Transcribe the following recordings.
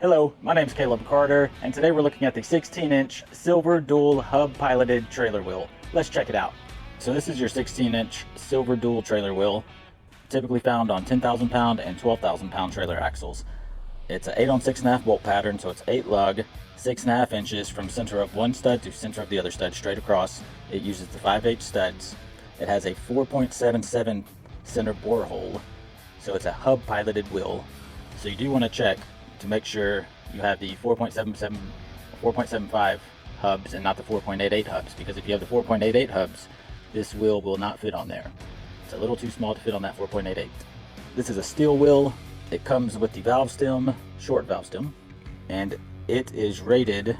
Hello, my name is Caleb Carter, and today we're looking at the 16-inch silver dual hub-piloted trailer wheel. Let's check it out. So this is your 16-inch silver dual trailer wheel, typically found on 10,000 pound and 12,000 pound trailer axles. It's an 8 on 6.5 bolt pattern, so it's 8 lug, 6.5 inches from center of one stud to center of the other stud straight across. It uses the 5/8 studs. It has a 4.77 center bore hole, so it's a hub-piloted wheel. So you do want to check to make sure you have the 4.75 hubs and not the 4.88 hubs, because if you have the 4.88 hubs, this wheel will not fit on there. It's a little too small to fit on that 4.88. This is a steel wheel. It comes with the valve stem, short valve stem, and it is rated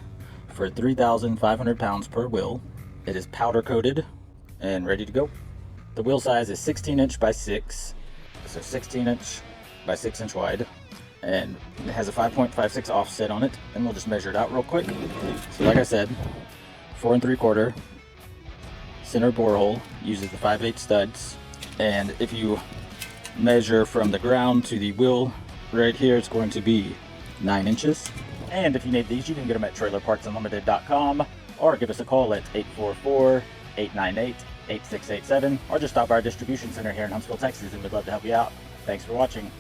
for 3,500 pounds per wheel. It is powder coated and ready to go. The wheel size is 16 inch by 6, so 16 inch by 6 inch wide. And it has a 5.56 offset on it, and we'll just measure it out real quick. So like I said, 4 3/4 center bore hole, uses the 5/8 studs, and if you measure from the ground to the wheel right here, it's going to be 9 inches. And if you need these, you can get them at trailerpartsunlimited.com, or give us a call at 844-898-8687, or just stop by our distribution center here in Huntsville, Texas, and we'd love to help you out. Thanks for watching.